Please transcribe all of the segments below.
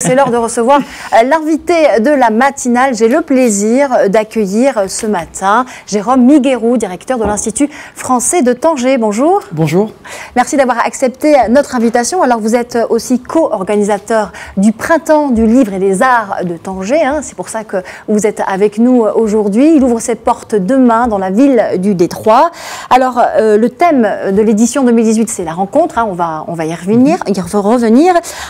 c'est l'heure de recevoir l'invité de la matinale. J'ai le plaisir d'accueillir ce matin Jérôme Miguerou, directeur de l'Institut français de Tanger. Bonjour. Bonjour. Merci d'avoir accepté notre invitation. Alors vous êtes aussi co-organisateur du Printemps du livre et des arts de Tanger. C'est pour ça que vous êtes avec nous aujourd'hui. Il ouvre ses portes demain dans la ville du Détroit. Alors le thème de l'édition 2018, c'est la rencontre. On va y revenir.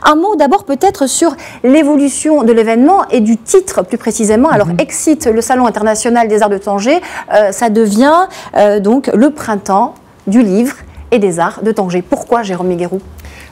Un mot d'abord peut-être sur l'évolution de l'événement et du titre plus précisément. Alors excite le Salon international des arts de Tanger, ça devient donc le Printemps du livre et des arts de Tanger. Pourquoi, Jérôme Miguerou?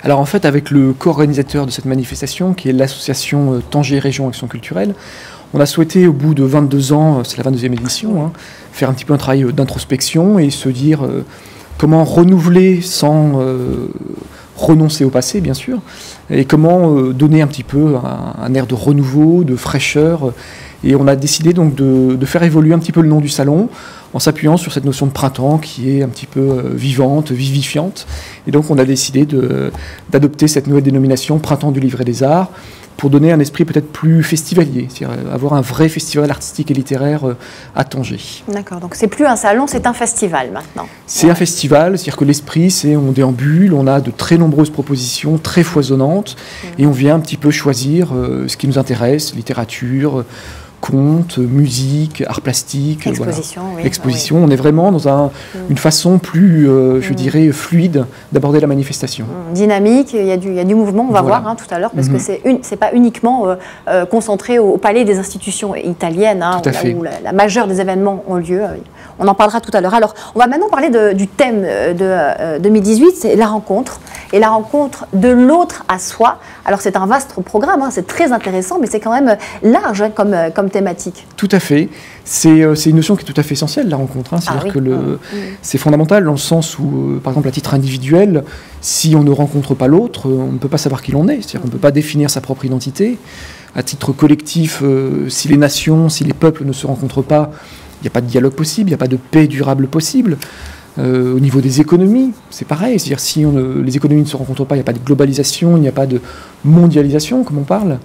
Alors en fait, avec le co-organisateur de cette manifestation, qui est l'association Tanger Région Action Culturelle, on a souhaité, au bout de 22 ans, c'est la 22e édition, faire un petit peu un travail d'introspection et se dire comment renouveler sans renoncer au passé, bien sûr, et comment donner un petit peu un air de renouveau, de fraîcheur. Et on a décidé donc de faire évoluer un petit peu le nom du salon en s'appuyant sur cette notion de printemps qui est un petit peu vivante, vivifiante. Et donc on a décidé d'adopter cette nouvelle dénomination Printemps du livre et des arts pour donner un esprit peut-être plus festivalier, c'est-à-dire avoir un vrai festival artistique et littéraire à Tanger. D'accord, donc c'est plus un salon, c'est un festival maintenant. C'est un festival, c'est-à-dire que l'esprit, c'est on déambule, on a de très nombreuses propositions, très foisonnantes, et on vient un petit peu choisir ce qui nous intéresse, littérature, contes, musique, art plastique, exposition. Voilà. Exposition. On est vraiment dans une façon plus, je dirais, fluide d'aborder la manifestation. Dynamique, il y a du mouvement, on va voir tout à l'heure, parce que c'est pas uniquement concentré au palais des institutions italiennes, où la majeure des événements ont lieu. On en parlera tout à l'heure. Alors, on va maintenant parler du thème de 2018, c'est la rencontre, et la rencontre de l'autre à soi. Alors, c'est un vaste programme, c'est très intéressant, mais c'est quand même large comme thématique. Tout à fait. C'est une notion qui est tout à fait essentielle, la rencontre. C'est-à-dire que c'est fondamental dans le sens où, par exemple, à titre individuel, si on ne rencontre pas l'autre, on ne peut pas savoir qui l'on est. C'est-à-dire qu'on ne peut pas définir sa propre identité. À titre collectif, si les nations, si les peuples ne se rencontrent pas, il n'y a pas de dialogue possible, il n'y a pas de paix durable possible. Au niveau des économies, c'est pareil. C'est-à-dire si les économies ne se rencontrent pas, il n'y a pas de globalisation, il n'y a pas de mondialisation, comme on parle.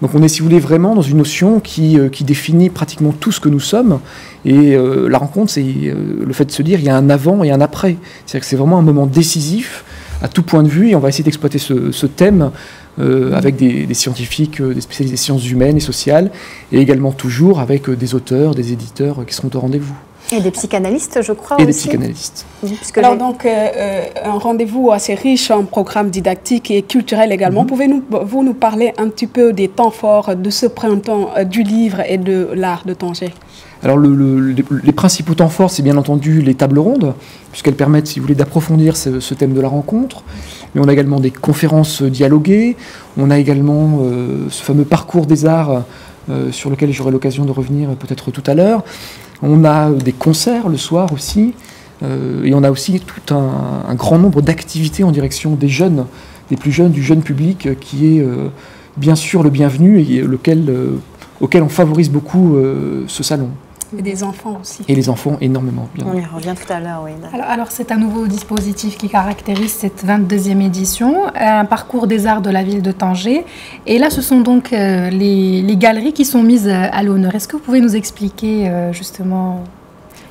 Donc on est, si vous voulez, vraiment dans une notion qui définit pratiquement tout ce que nous sommes. Et la rencontre, c'est le fait de se dire il y a un avant et un après. C'est-à-dire que c'est vraiment un moment décisif à tout point de vue. Et on va essayer d'exploiter ce thème avec des scientifiques, des spécialistes des sciences humaines et sociales, et également toujours avec des auteurs, des éditeurs qui seront au rendez-vous. Et des psychanalystes, je crois, et aussi. Des psychanalystes. Alors donc, un rendez-vous assez riche en programmes didactiques et culturels également. Pouvez-vous nous parler un petit peu des temps forts de ce printemps du livre et de l'art de Tanger? Alors les principaux temps forts, c'est bien entendu les tables rondes, puisqu'elles permettent, si vous voulez, d'approfondir ce thème de la rencontre. Mais on a également des conférences dialoguées, on a également ce fameux parcours des arts sur lequel j'aurai l'occasion de revenir peut-être tout à l'heure. On a des concerts le soir aussi, et on a aussi tout un grand nombre d'activités en direction des jeunes, des plus jeunes, du jeune public, qui est bien sûr le bienvenu et auquel on favorise beaucoup ce salon. Et des enfants aussi. Et les enfants, énormément. Bien. On y revient tout à l'heure, oui. Alors c'est un nouveau dispositif qui caractérise cette 22e édition, un parcours des arts de la ville de Tanger. Et là, ce sont donc les galeries qui sont mises à l'honneur. Est-ce que vous pouvez nous expliquer justement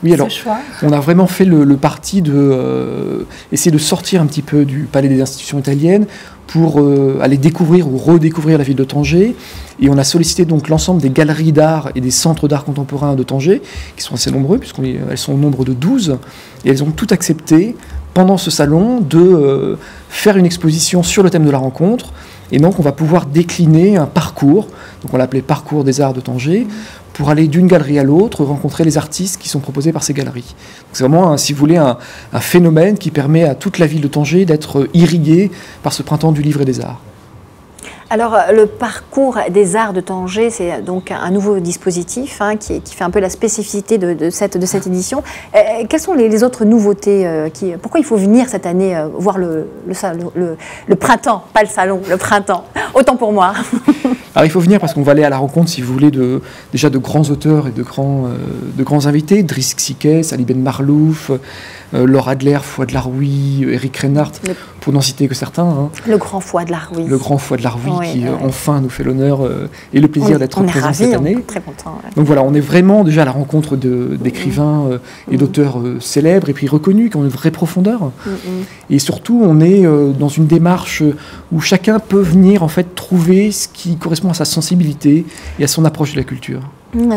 ce choix? On a vraiment fait le parti de essayer de sortir un petit peu du palais des institutions italiennes pour aller découvrir ou redécouvrir la ville de Tanger. Et on a sollicité donc l'ensemble des galeries d'art et des centres d'art contemporain de Tanger, qui sont assez nombreux, puisqu'elles sont au nombre de 12, et elles ont tout accepté, pendant ce salon, de faire une exposition sur le thème de la rencontre. Et donc on va pouvoir décliner un parcours, donc on l'a appelé Parcours des arts de Tanger, pour aller d'une galerie à l'autre, rencontrer les artistes qui sont proposés par ces galeries. C'est vraiment, si vous voulez, un phénomène qui permet à toute la ville de Tanger d'être irriguée par ce printemps du livre et des arts. Alors, le parcours des arts de Tanger, c'est donc un nouveau dispositif qui fait un peu la spécificité de cette édition. Quelles sont les autres nouveautés pourquoi il faut venir cette année voir le printemps, pas le salon, le printemps? Autant pour moi. Alors, il faut venir parce qu'on va aller à la rencontre, si vous voulez, déjà de grands auteurs et de grands invités. Driss Xiquès, Ali Ben Marlouf, Laura Adler, Fouad Laroui, Eric Reinhardt, pour n'en citer que certains. Hein. Le grand Fouad Laroui. Le grand Fouad Laroui qui enfin nous fait l'honneur et le plaisir d'être présent cette année. On est très contents. Ouais. Donc voilà, on est vraiment déjà à la rencontre d'écrivains et d'auteurs célèbres et puis reconnus, qui ont une vraie profondeur. Et surtout, on est dans une démarche où chacun peut venir en fait trouver ce qui correspond à sa sensibilité et à son approche de la culture.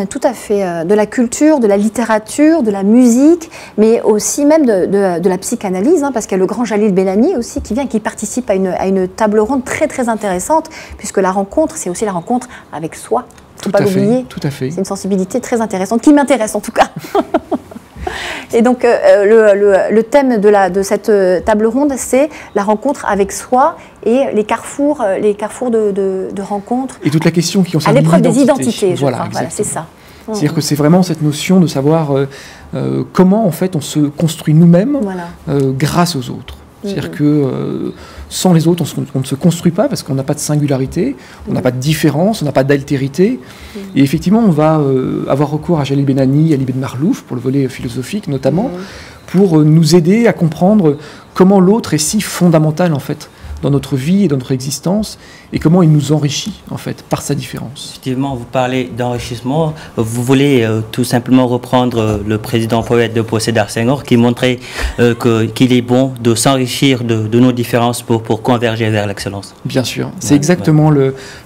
Tout à fait, de la culture, de la littérature, de la musique, mais aussi même de la psychanalyse, hein, parce qu'il y a le grand Jalil Bellani aussi qui vient, qui participe à une table ronde très très intéressante, puisque la rencontre, c'est aussi la rencontre avec soi. Faut pas l'oublier. Tout à fait. C'est une sensibilité très intéressante, qui m'intéresse en tout cas. Et donc, le thème de cette table ronde, c'est la rencontre avec soi et les carrefours de rencontres. Et toute la question qui concerne à l'épreuve des identités, voilà, c'est ça. C'est-à-dire que c'est vraiment cette notion de savoir comment, en fait, on se construit nous-mêmes grâce aux autres. C'est-à-dire que sans les autres, on ne se construit pas parce qu'on n'a pas de singularité, on n'a pas de différence, on n'a pas d'altérité. Et effectivement, on va avoir recours à Jalil Bellani, Ali Ben Marlouf, pour le volet philosophique notamment, pour nous aider à comprendre comment l'autre est si fondamental, en fait, dans notre vie et dans notre existence, et comment il nous enrichit, en fait, par sa différence. Effectivement, vous parlez d'enrichissement. Vous voulez tout simplement reprendre le président poète de Léopold Sédar Senghor qui montrait qu'il est bon de s'enrichir de nos différences pour converger vers l'excellence. Bien sûr. C'est exactement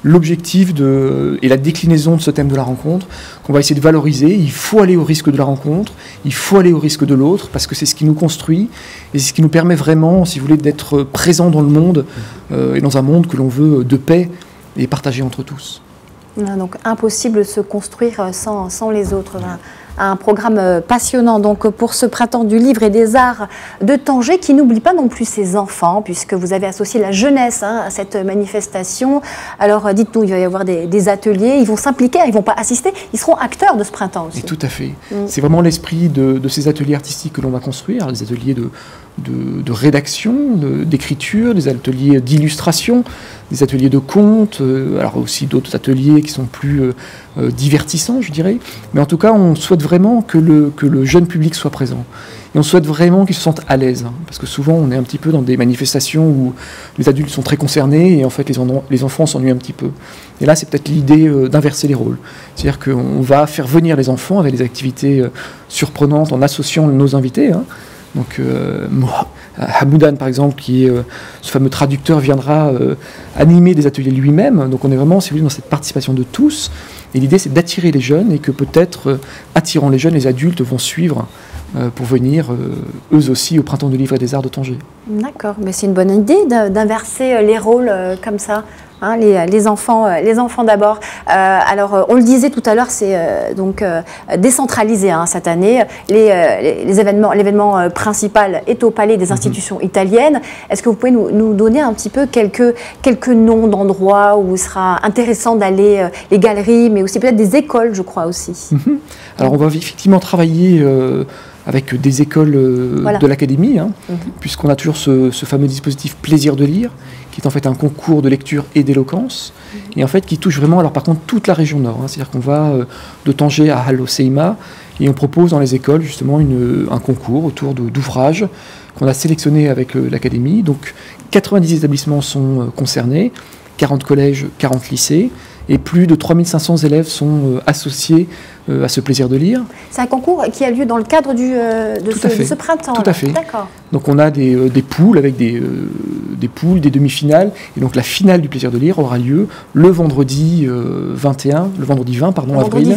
l'objectif et la déclinaison de ce thème de la rencontre qu'on va essayer de valoriser. Il faut aller au risque de la rencontre, il faut aller au risque de l'autre, parce que c'est ce qui nous construit, et c'est ce qui nous permet vraiment, si vous voulez, d'être présents dans le monde, et dans un monde que l'on veut de paix et partagé entre tous. Donc impossible de se construire sans les autres. Un programme passionnant donc pour ce printemps du livre et des arts de Tanger, qui n'oublie pas non plus ses enfants, puisque vous avez associé la jeunesse à cette manifestation. Alors dites-nous, il va y avoir des ateliers, ils vont s'impliquer, ils ne vont pas assister, ils seront acteurs de ce printemps aussi. Et tout à fait. C'est vraiment l'esprit de ces ateliers artistiques que l'on va construire, des ateliers de rédaction, d'écriture, des ateliers d'illustration, des ateliers de contes, alors aussi d'autres ateliers qui sont plus divertissants, je dirais. Mais en tout cas, on souhaite vraiment que le jeune public soit présent. Et on souhaite vraiment qu'ils se sentent à l'aise. Hein, parce que souvent, on est un petit peu dans des manifestations où les adultes sont très concernés et en fait, les enfants s'ennuient un petit peu. Et là, c'est peut-être l'idée d'inverser les rôles. C'est-à-dire qu'on va faire venir les enfants avec des activités surprenantes en associant nos invités. Hein. Donc, Hamoudan, par exemple, qui est ce fameux traducteur, viendra animer des ateliers lui-même. Donc, on est vraiment, si vous voulez, dans cette participation de tous. Et l'idée, c'est d'attirer les jeunes et que peut-être, attirant les jeunes, les adultes vont suivre pour venir, eux aussi, au Printemps du livre et des arts de Tanger. D'accord, mais c'est une bonne idée d'inverser les rôles comme ça. Hein, les enfants d'abord. Alors, on le disait tout à l'heure, c'est donc décentralisé cette année. L'événement principal est au Palais des institutions italiennes. Est-ce que vous pouvez nous donner un petit peu quelques noms d'endroits où il sera intéressant d'aller, les galeries, mais aussi peut-être des écoles, je crois aussi. Alors, on va effectivement travailler avec des écoles de l'académie, hein, puisqu'on a toujours ce fameux dispositif Plaisir de lire, qui est en fait un concours de lecture et d'éloquence, et en fait qui touche vraiment, alors par contre, toute la région nord. Hein, c'est-à-dire qu'on va de Tanger à Halle-aux-Seima, et on propose dans les écoles justement un concours autour d'ouvrages qu'on a sélectionnés avec l'académie. Donc 90 établissements sont concernés, 40 collèges, 40 lycées, et plus de 3500 élèves sont associés à ce plaisir de lire. C'est un concours qui a lieu dans le cadre de ce printemps. Tout à fait. D'accord. Donc on a des poules avec des poules, des demi-finales, et donc la finale du plaisir de lire aura lieu le vendredi 20 avril,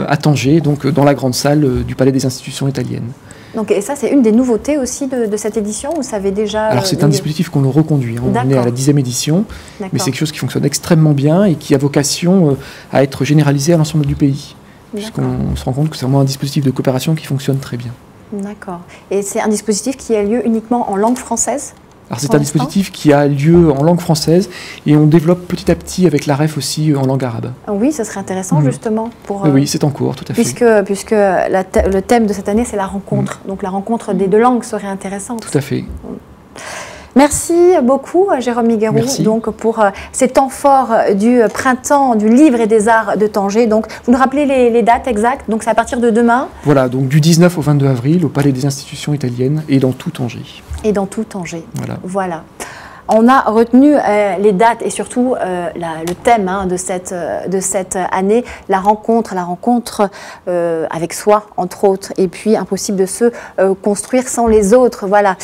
à Tanger, donc dans la grande salle du Palais des institutions italiennes. Donc, et ça, c'est une des nouveautés aussi de cette édition, ou ça avait déjà... Alors, c'est un dispositif qu'on reconduit. Hein. On est à la 10e édition, mais c'est quelque chose qui fonctionne extrêmement bien et qui a vocation à être généralisé à l'ensemble du pays, puisqu'on se rend compte que c'est vraiment un dispositif de coopération qui fonctionne très bien. D'accord. Et c'est un dispositif qui a lieu uniquement en langue française ? Alors c'est un dispositif qui a lieu en langue française et on développe petit à petit avec l'AREF aussi en langue arabe. Oui, ça serait intéressant justement pour... Oui, c'est en cours, tout à fait. Puisque le thème de cette année, c'est la rencontre. Donc la rencontre des deux langues serait intéressante. Tout à fait. Merci beaucoup, Jérôme Miguerou, donc, pour ces temps forts du printemps du livre et des arts de Tanger. Donc, vous nous rappelez les dates exactes? Donc, c'est à partir de demain? Voilà, donc du 19 au 22 avril, au Palais des Institutions Italiennes et dans tout Tanger. Et dans tout Tanger. Voilà. On a retenu les dates et surtout le thème de cette année, la rencontre avec soi, entre autres, et puis impossible de se construire sans les autres. Voilà.